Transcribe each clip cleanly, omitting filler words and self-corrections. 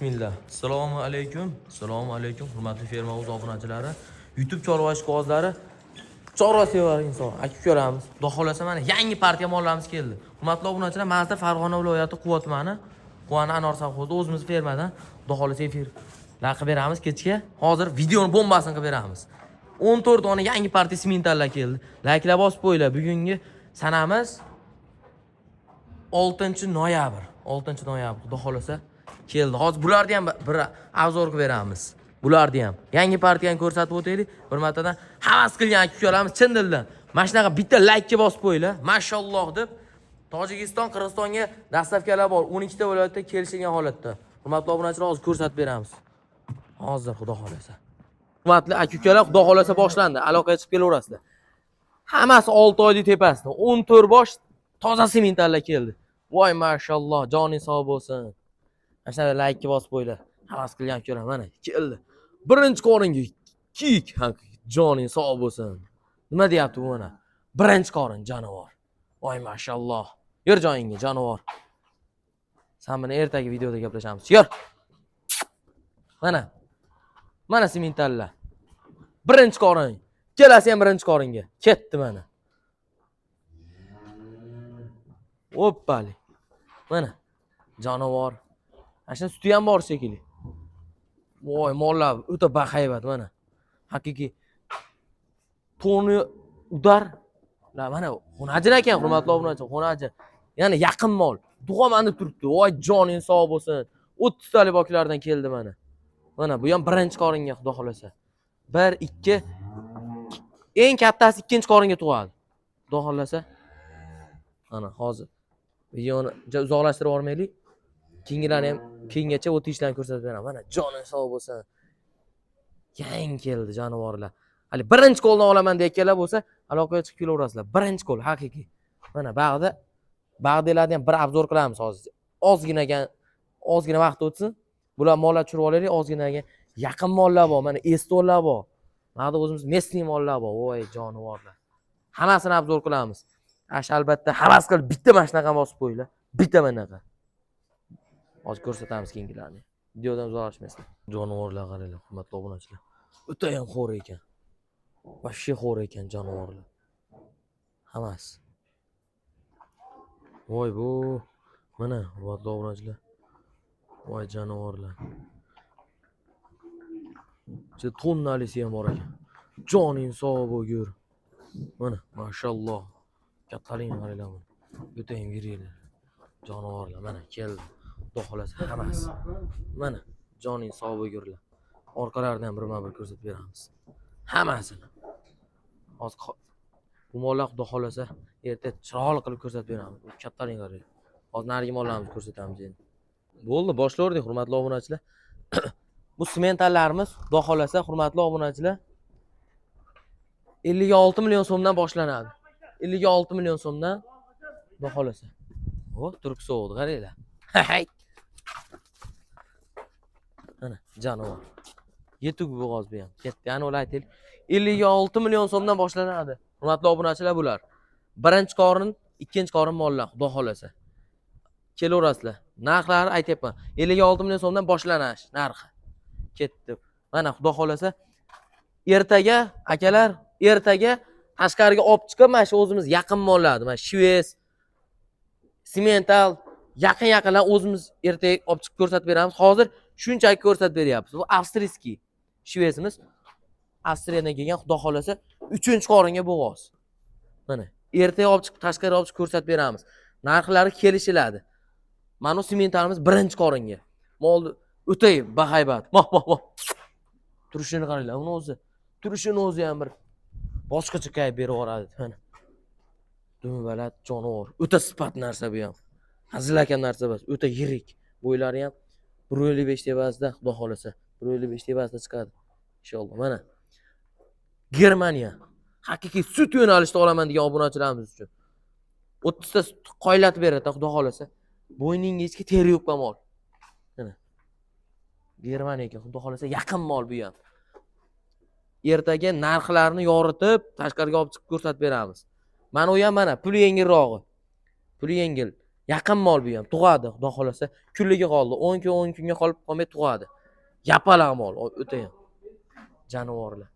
Bismillah. Assalomu alaykum. Assalomu alaykum. Hurmatli ferma o'z obunachilari, YouTube chorvash qog'ozlari, chorva sevar inson. Aka ko'ramiz. Xudo xolasa mana yangi partiya mollarimiz keldi. Hurmatli obunachilar, Mazda Farg'ona viloyati Quva tumani, Quvani Anor savxozi o'zimiz fermadan xudo xolasa efirlar qilib beramiz kechga. Hozir videoni bombasini qilib beramiz. 14 dona yangi partiya simentallar keldi. Layklar bosib qo'yinglar. Bugungi sanamiz 6-noyabr. 6-noyabr. Xudo xolasa keldi. Hozir bularni ham bir obzor qilib beramiz. Bularni ham yangi partiyani ko'rsatib o'taylik. Bir martadan havas qilgan ukalarimiz chin dildan mana shunaqa bitta laykka bosib qo'yinglar. Mashalloh deb Tojikiston, Qirg'izistonga dastavkalar bor. 12 ta viloyatda kelishilgan holatda. Hurmatli obunachilar, hozir ko'rsatib beramiz. Hozir xudo xolasa. Hurmatli aka-ukalar, xudo xolasa boshlandi. Aloqaga chiqib kelaverasizlar. Hammasi 6 oylik tepasida. 14 bosh toza sementallar keldi. Voy mashalloh, joning sog' bo'lsin. Mana like bosib qo'yinglar. Havas qilgan ko'raman, mana keldi. Birinchi qoringa kik, joning sog' bo'lsin. Nima deyapti bu mana? Birinchi qorin jonivor. Voy mashalloh. Yur joyingga jonivor. Sen bilan ertaga videoda gaplashamiz. Yur. Mana. Mana sementallar. Birinchi qorin. Kelasi ham birinchi qoringa. Ketdi mana. Hoppali. Mana jonivor. Ashna suti ham bor shekilli. Voy mollar o'ta bahaybat mana. Haqiqiy toni udar. Mana xonajin ekan, hurmatli obunachilar, xonajin. Ya'ni yaqin mol. Dug'amanda turibdi. Voy joning sog' bo'lsin. 30 talik boklardan keldi mana. Mana bu ham birinchi qoringa xudo xolasa. 1 2 eng kattasi ikkinchi qoringa tug'adi. Xudo xolasa. Mana hozir videoni uzoqlashtirib yormaylik. Keyingilarni ham keyingacha o'tishlarni ko'rsatib beraman. Mana joning sog' bo'lsin. Yangi keldi jonivorlar. Hali birinchi qo'ldan olaman deyotganlar bo'lsa, aloqaga chiqib kelaverasizlar. Birinchi qo'l haqiqiy. Mana bag'delarni ham bir obzor qilamiz hozir. Ozgina vaqt o'tsin. Bular mollar tushirib olaylik, ozginaga yaqin mollar bor. Mana estonlar bor. Mana o'zimiz местный mollar bor. Voy jonivorlar. Hammasini obzor qilamiz. Albatta havas qilib bitta mana shunaqa bosib qo'yinglar. Bitta manaqa. Hozir ko'rsatamiz keyingilarni. Videodan uzoqlashmaysizlar. Jonivorlar qaranglar, hurmatli obunachilar. O'ta ham xo'r ekan. Vashshi xo'r ekan jonivorlar. Hammasi. Voy bu. Mana hurmatli obunachilar. Voy jonivorlar. Shu tonnalisi ham bor ekan. Joning sog' bo'lgur. Mana mashalloh. Kattaligini qaranglar buni. O'ta ham yiringlar. Jonivorlar mana keldi. Xudo xolasa hammasi. Mana joning sog' bo'lgurlar. Orqalaridan ham birma-bir ko'rsatib beramiz. Hammasini. Hozir bu mollar xudo xolasa erta chiroyli qilib ko'rsatib beramiz. Kattaligini qarang. Hozir narigi mollarimizni ko'rsatamiz endi. Bo'ldi, boshlaverdik hurmatli obunachilar. Bu sementallarimiz xudo xolasa hurmatli obunachilar 56 million so'mdan boshlanadi. 56 million so'mdan xudo xolasa. O, turk so'g'di, qaranglar. Mana jonivor. Yetuk bo'g'oz bu ham. Ketdi. Yana ular aytaylik. 56 million so'mdan boshlanadi. Hurmatli obunachilar bular. Birinchi qorin, ikkinchi qorin mollar xudo xolasa. Kelaverasizlar. Narxlari aytayapman. 56 million so'mdan boshlanish narxi. Ketdi. Mana xudo xolasa ertaga akalar, ertaga tashqariga olib chiqib, mana shu o'zimiz yaqin mollarni, mana Shves, Simental yaqin-yaqinlar o'zimiz ertaga olib chiqib ko'rsatib beramiz. Hozir shunchaki ko'rsatib beryapmiz. Bu avstriyskiy Shvesimiz. Avstriyadan kelgan xudo xolasa 3-qoringa bo'g'oz. Mana ertaga olib chiqib tashqariga olib chiqib ko'rsatib beramiz. Narxlari kelishiladi. Mana bu sementalimiz 1-qoringa. Molni o'tay bahaybat. Moh. Turishini qaranglar, uni o'zi. Turishini o'zi ham bir boshqacha kayf berib yuboradi. Mana. Dumbalat jonivor. O'ta sifat narsa bu ham. Hazilakam narsa emas, o'ta yirik. Bo'ylari ham 1.55 tepasida, xudo xolasa. 1.55 tepasida chiqadi. Inshaalloh. Mana. Germaniya. Haqiqiy sut yo'nalishida olaman degan obunachilarimiz uchun. 30 ta qoylatib beradi, xudo xolasa. Bo'yningizga teri yo'qqa mol. Mana. Germaniyaga xudo xolasa yaqin mol bu ham. Ertaga narxlarni yoritib, tashqariga olib chiqib ko'rsatib beramiz. Mana u ham mana puli yengilrog'i. Puli yengil. Yaqin mol bu ham, tug'adi, xudo xolasa. Kunliga qoldi. 10 kunga qolmay tug'adi. Yapalaq mol, o'ta ham. Jonivorlar.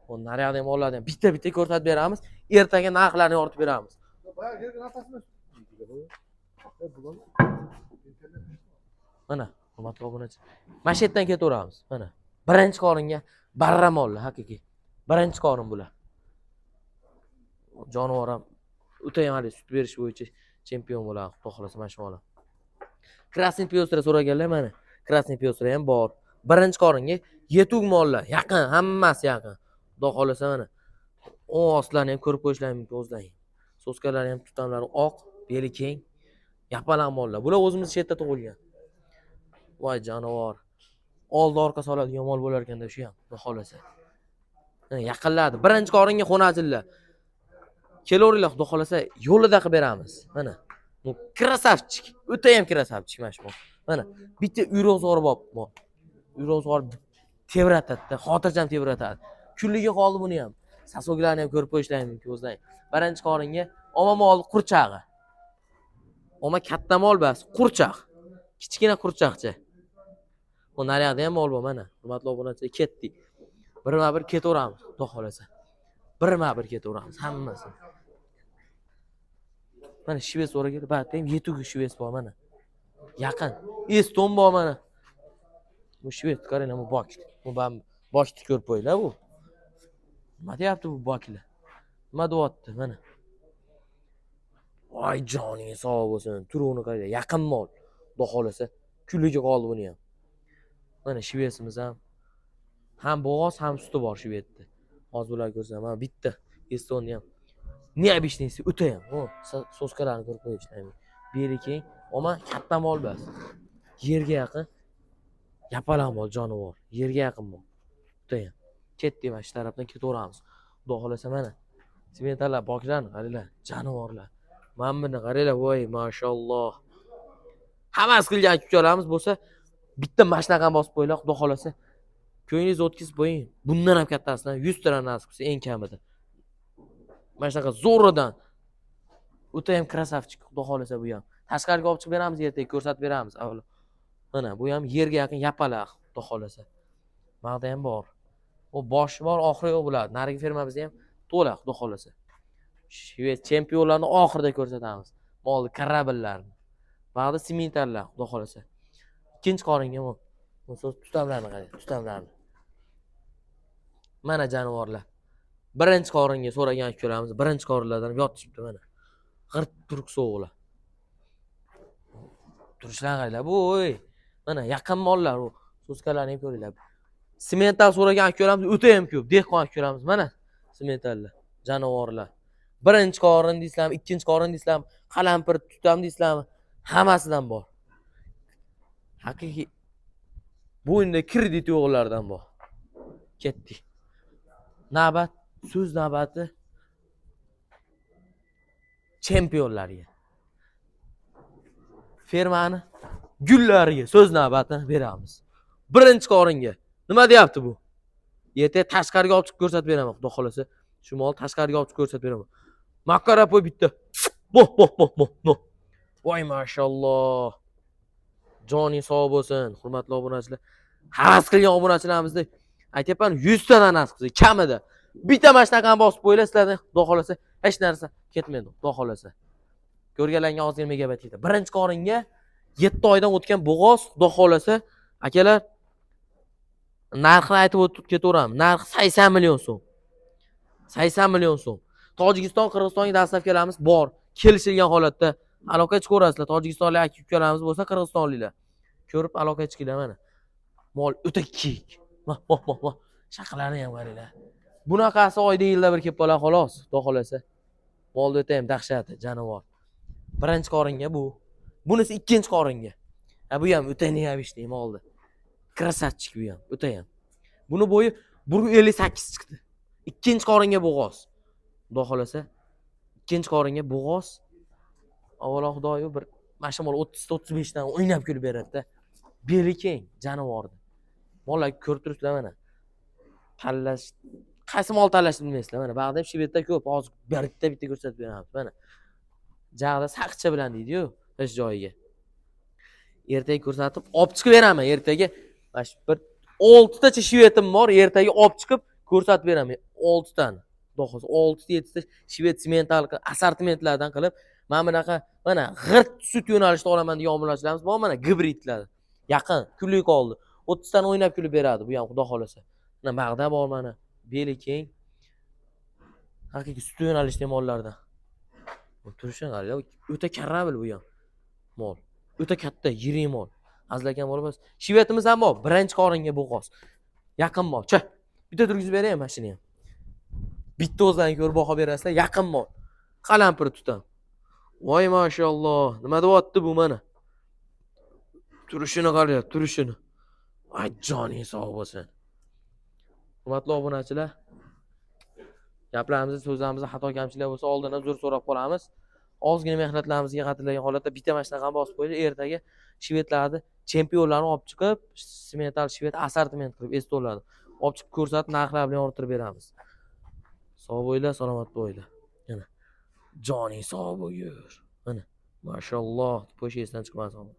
Bu naryoqda ham mollarni ham bitta ko'rsatib beramiz. Ertaga narxlarni yoritib beramiz. Mana, hurmatli obunachi. Mana shu yerdan ketaveramiz. Mana. Birinchi qoringa barra mollar, haqiqiy. Birinchi qorin bular. Jonivor ham o'ta ham sut berish bo'yicha chempion bo'ladi, xudo xolasa mana shu mollar. Krasniy Pyostra so'raganlar mana. Krasniy Pyostra ham bor. Birinchi qoringa yetuk mollar, yaqin, hammasi yaqin. Xudo xolasa mana. Ostlarni ham ko'rib qo'yishlar mumkin o'zlaring. So'skalari ham tutamlari oq, beli keng, yapalaq mollar. Bular o'zimiz chetda tug'ilgan. Voy jonivor. Oldi orqa soladigan mol bo'lar ekanda shu ham, xudo xolasa. Yaqinladi. Birinchi qoringa xonajillar. Kelaveringlar, xudo xolasa yo'lida qilib beramiz. Mana. Bu krasavchik. O'ta ham krasavchik mana shu. Mana bitta uyroqzor bor. Uyroqzor tebratadi, xotirjam tebratadi. Kunliga qoldi buni ham. Sasoglarni ham ko'rib qo'yishlar mumkin o'zlaring. Birinchi qoringa oma mol qurchag'i. Oma katta mol bas, qurchaq. Kichkina qurchaqcha. Bu naryoqda ham mol bor mana. Hurmatli obunachilar, ketdik. Birma-bir ketaveramiz, xudo xolasa. Birma-bir ketaveramiz hammasi. Mana shves o'raga, batda ham yetuk shves bor mana. Yaqin. Eston bor mana. Bu shves, qaranglar, bu bok. Bu boshni ko'rib qo'yinglar bu. Nima deyapti bu boklar? Nima deyapti mana? Voy joning sog' bo'lsin. Turuvni qaranglar, yaqin mol. Xudo xolasa, kunliga qoldi buni ham. Mana shvesimiz ham bo'g'oz, ham suti bor shvedda. Hozir bular ko'rsam, mana bitta Estonni ham. Neobishniy o'ta ham. O, so'skalarni ko'rib qo'yishlar. Beri keng, ama katta mol bas. Yerga yaqin. Yapalaq mol, jonivor. Yerga yaqin mol. O'ta ham. Ketdik mana shu tarafdan ketaveramiz. Xudo xolasa mana. Simentalar, boklarni qaranglar, jonivorlar. Mana buni qaranglar, voy, mashalloh. Hammasi qilgan ko'ramiz bo'lsa, bitta mashnaqa bosib qo'yinglar, xudo xolasa. Ko'nglingiz o'tkazib qo'ying. Bundan ham kattasidan 100 ta nasib qilsa eng kamida. Mana shunaqa zo'ridan. O'ta ham krasavchik, xudo xolasa bu ham. Tashqariga olib chiqib beramiz, ertaga ko'rsatib beramiz avvalo. Mana bu ham yerga yaqin yapalaq, xudo xolasa. Maqda ham bor. O boshi bor, oxiri yo'q bo'ladi. Narigi fermamizda ham to'la, xudo xolasa. Shved chempionlarni oxirida ko'rsatamiz. Molni karabillarni. Maqda simentarlar, xudo xolasa. Ikkinchi qoringa bu. Bu so'z tutamlarni qarang, tutamlarni. Mana jonivorlar. Birinchi qoringa so'ragan ko'ramiz. Birinchi qorinlardan yotishibdi mana. G'irt turk so'g'lar. Turishlar qaranglar. Bu oy. Mana yaqin mollar u. So'skalarni ko'ringlar. Simental so'ragan ko'ramiz, o'ta ham ko'p. Dehqon ko'ramiz mana. Simentallar, jonivorlar. Birinchi qorin deysizlarmi, ikkinchi qorin deysizlarmi, qalampir tutam deysizlarmi, hammasidan bor. Haqiqiy bo'yinda kredit yo'g'lardan bor. Ketdik. Navbat, so'z navbati chempionlarga. Fermani gullariga so'z navbatini beramiz. Birinchi qoringa. Nima deyapti bu? Ertaga tashqariga olib chiqib ko'rsatib beraman, xudo xolasa. Shu mol tashqariga olib chiqib ko'rsatib beraman. Makkara qo'y bitta. Bo. Voy mashalloh. Joning sog' bo'lsin, hurmatli obunachilar. Havas qilgan obunachilarimizda aytayapman 100 ta nasib qilsa kamida. Bitta mashnaqani bosib qo'yinglar sizlarni, xudo xolasa, hech narsa ketmaydi, xudo xolasa. Ko'rganlarga hozir megabayt ketadi. Birinchi qoringa 7 oydan o'tgan bo'g'oz, xudo xolasa, akalar narxini aytib o'tib ketaveramiz. Narx 80 million so'm. 80 million so'm. Tojikiston, Qirg'izistonga dastavkalarimiz bor. Kelishilgan holatda aloqa chiqarasizlar. Tojikistonlik aka-ukalarimiz bo'lsa, qirg'izistonliklar. Ko'rib aloqa chiqinglar mana. Mol o'ta kiyik. Voh. Shaqalarni ham qaranglar. Bunaqasi oyda yilda bir kelib qoladi xolos, xudo xolasa. Molda o'ta ham dahshati, jonivor. Birinchi qoringa bu. Bunisi ikkinchi qoringa. Bu ham o'ta neobishniy moldi. Krasatchik bu ham, o'ta ham. Buni bo'yi 158 chiqdi. Ikkinchi qoringa bo'g'oz. Xudo xolasa, ikkinchi qoringa bo'g'oz. Avvalo xudoyo bir mashmol 30-35 dan o'ynab kulib beradi-da. Beli keng, jonivordi. Mollar ko'rib turibsizlar mana. Tanlash, qaysi mol tanlashni bilmaysizlar mana. Bag'da shibetda ko'p, hozir bitta ko'rsatib beramiz mana. Jag'da saqcha bilan deydi-yu. hech joyiga. Ertaga ko'rsatib, olib chiqib beraman ertaga. Mana shu bir 6 tacha shvetim bor, ertaga olib chiqib ko'rsatib beraman. 6 tani. Xudo xohlasa 6-7 ta shvet semental assortimentlardan qilib, mana bunaqa mana g'irt sut yo'nalishida olaman degan obunachilarimiz bor, mana gibridlar. Yaqin, kunlik oldi. 30 tani o'ynab kulib beradi bu ham xudo xohlasa. Mana mag'da bor mana, beli keng. Haqiqiy sut yo'nalishdagi mollardan. Turishini qaranglar, o'ta karrabil bu ham. Mol. O'ta katta, yirik mol. Azlagan mol emas. Shvetimiz ham bor, birinchi qoringa bo'g'oz. Yaqin mol. Cha. Bitta turgizib beray mashina ham. Bitta o'zlaring ko'rib baho berasizlar, yaqin mol. Qalampir tutam. Voy mashalloh, nima deyapti bu mana? Turishini qarang, turishini. Ay joning sog' bo'lsin. Hurmatli obunachilar, gaplarimizda, so'zlarimizda xato kamchiliklar bo'lsa, oldindan uzr so'rab qolamiz. Ozgina mehnatlarimizga qadrlagan holatda bitta mashina ham bosib qo'ydi. Ertaga shvetlarni chempionlarni olib chiqib, semental shvet assortiment qilib estonlarni olib chiqib ko'rsatib, narxlar bilan o'rtirib beramiz. Sog' bo'linglar, salomat bo'linglar. Mana joning sog' bo'lyur. Mana mashalloh, po'sha esdan chiqmasin.